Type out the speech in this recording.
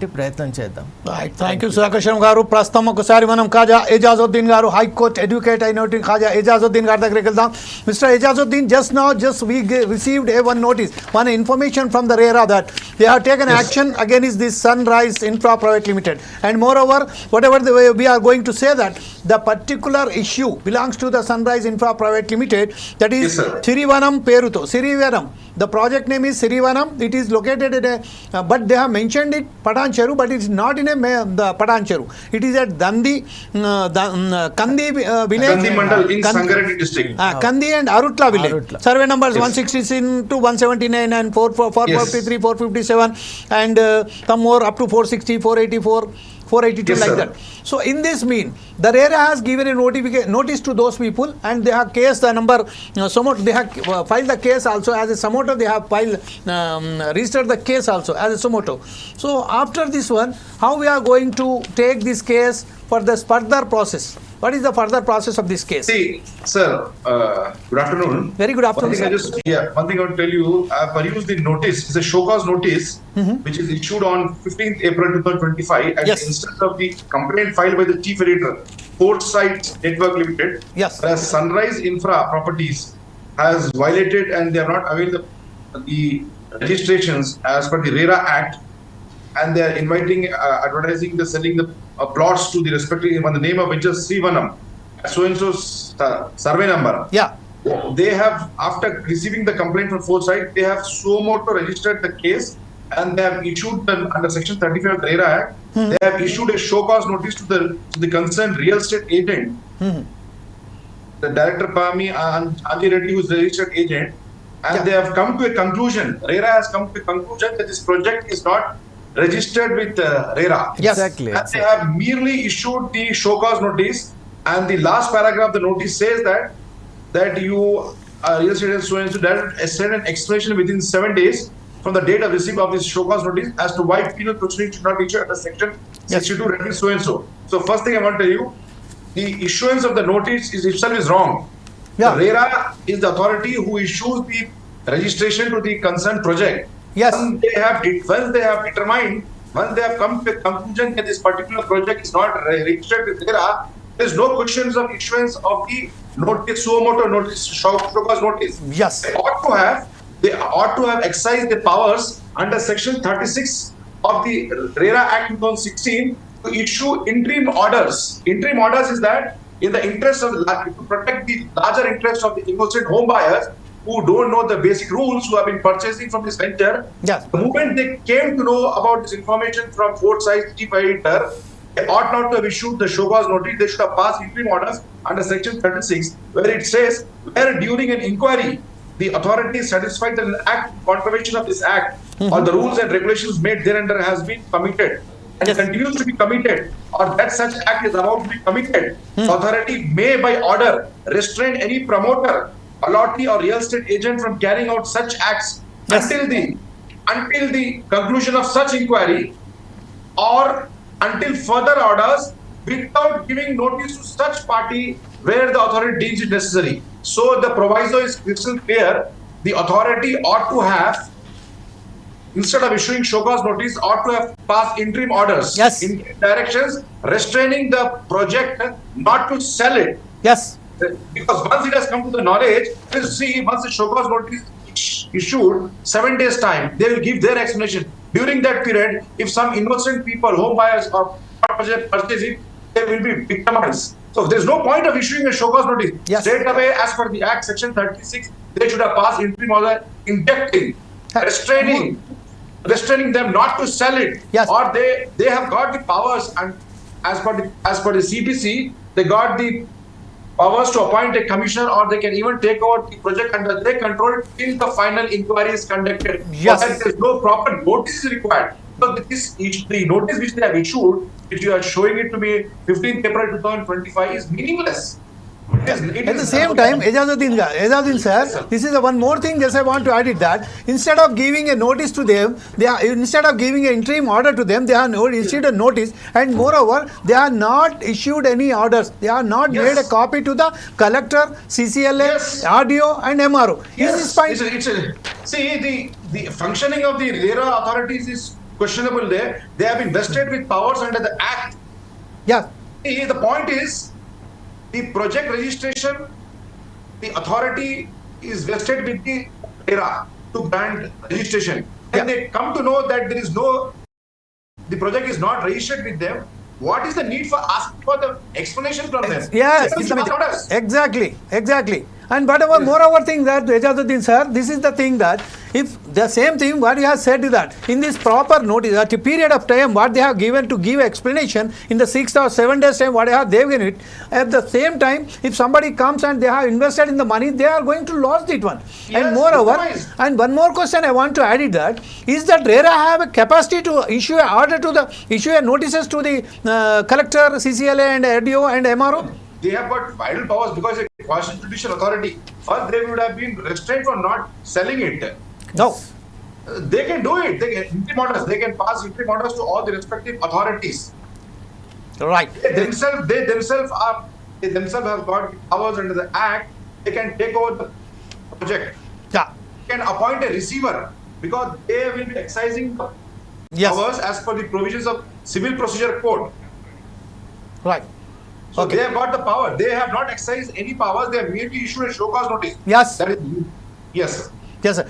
చేసేటువంటి ప్రయత్నం చేద్దాం. థ్యాంక్ యూ సుధాకర్ గారు. ప్రస్తుతం ఒకసారి మనం ఖాజా ఎజాజుద్దీన్ గారు, హైకోర్టు అడ్వకేట్ అయినటువంటి ఖాజా ఎజాజుద్దీన్ గారి దగ్గరికి వెళ్దాం. Mister Ejazuddin, just we received one notice, one information from the RERA that they have taken action against this Sunrise Infra Private Limited, and moreover whatever we are going to say that the particular issue belongs to the Sunrise Infra Private Limited, that is Sirivanam Peruto. Sirivanam, the project name is Sirivanam. It is located in a but they have mentioned it Patancheru, but it is not in the Patancheru. It is at Kandi village, Kandi Mandal in Sangareddy district. Kandi and Arutla village. Arutla. Survey numbers 160 to 179 and 453, 457 and some more up to 460, 484, 482 like that. So in this mean, the RERA has given a notice to those people, and they have case the number they have filed the case also as a sumoto. They have filed registered the case also as a sumoto. So after this one, how we are going to take this case for the further process? What is the further process of this case? See, sir, good afternoon. Very good afternoon, sir. One thing I want to tell you, I have perused the notice. It's a show cause notice, which is issued on 15th April 2025 at the instance of the complaint filed by the chief editor, Portside Network Limited. Yes. Whereas Sunrise Infra Properties has violated and they have not availed the registrations as per the RERA Act, and they are inviting, advertising the selling the plots to the respective, on the name of which is Srivanam, so-and-so's survey number. Yeah. They have, after receiving the complaint from Foresight, they have sumoto registered the case, and they have issued them under Section 35 of the RERA Act. They have issued a show cause notice to the concerned real estate agent, the director Pami Adi Reddy, who is the registered agent, and they have come to a conclusion. RERA has come to a conclusion that this project is not registered with RERA. Yes. Exactly. And they have merely issued the show cause notice, and the last paragraph of the notice says that you real estate agent so and so that send an explanation within 7 days from the date of receipt of this show cause notice as to why penal proceedings should not be issued under Section 62 Reddy so and so. So first thing I want to tell you, the issuance of the notice itself is wrong. Yeah. The RERA is the authority who issues the registration to the concerned project. Yes. Once they have determined, once they have come to a conclusion that this particular project is not registered with RERA, there is no questions of issuance of the notice, sumoto notice, show cause notice. Yes. They ought to have exercised the powers under Section 36 of the RERA Act 2016 to issue interim orders. Interim orders is that in the interest of to protect the larger interest of the innocent home buyers who don't know the basic rules, who have been purchasing from this venture. Yes. The moment they came to know about this information from Foresight chief editor, they ought not to have issued the show cause notice. They should have passed interim orders under Section 36, where it says, where during an inquiry, the authority is satisfied that an act contravention of this act or the rules and regulations made thereunder has been committed and continues to be committed, or that such act is about to be committed, the authority may by order restrain any promoter, allottee or real estate agent from carrying out such acts until the conclusion of such inquiry or until further orders, without giving notice to such party where the authority deems it necessary. So the proviso is crystal clear. The authority ought to have, instead of issuing show cause notice, ought to have passed interim orders, in directions restraining the project not to sell it. Yes. Because once it has come to the knowledge, once the show cause notice issued, 7 days time, they will give their explanation. During that period, if some innocent people, home buyers, or purchase it, they will be victimized. So there is no point of issuing a show cause notice. Straight away, as per the Act Section 36, they should have passed interim order injecting, restraining them not to sell it. Or they have got the powers, and as per the CPC, they got the powers to appoint a commissioner, or they can even take over the project under their control till the final inquiry is conducted. Yes. But there is no proper notice is required. So the notice which they have issued, which you are showing it to me 15th April 2025, is meaningless. At the same time, Ejazuddin sir, this is one more thing just I want to add it, that instead of giving a notice to them, instead of giving an interim order to them, they have issued a notice, and moreover, they are not issued any orders. They are not made a copy to the collector, CCLA, RDO and MRO. See, the functioning of the RERA authorities is questionable there. They have been vested with powers under the Act. Yeah. The point is, the project registration, the authority is vested with the ERA to grant registration. And they come to know that the project is not registered with them. What is the need for asking for the explanation from them? Yes, They will not us. exactly. And whatever moreover thing that Ejazuddin sir, this is the thing that if the same thing what you have said is that in this proper notice at a period of time what they have given to give explanation in the 6 or 7 days time what they have given it, at the same time if somebody comes and they have invested in the money they are going to lose it one. Yes, And moreover, otherwise- and one more question I want to add is that is that RERA have a capacity to issue an order to the issue a notices to the collector, CCLA and RDO and MRO? They have got vital powers because it's a constitutional authority. First, they would have been restrained from not selling it. No. They can do it. They can interim orders. They can pass interim orders to all the respective authorities. Right. They themselves have got powers under the Act. They can take over the project. Yeah. They can appoint a receiver because they will be excising the Yes. powers as per the provisions of Civil Procedure Code. Right. So Okay. they have got the power. They have not excised any powers. They have merely issued a show cause notice. Yes. That is, yes, sir. Yes, sir.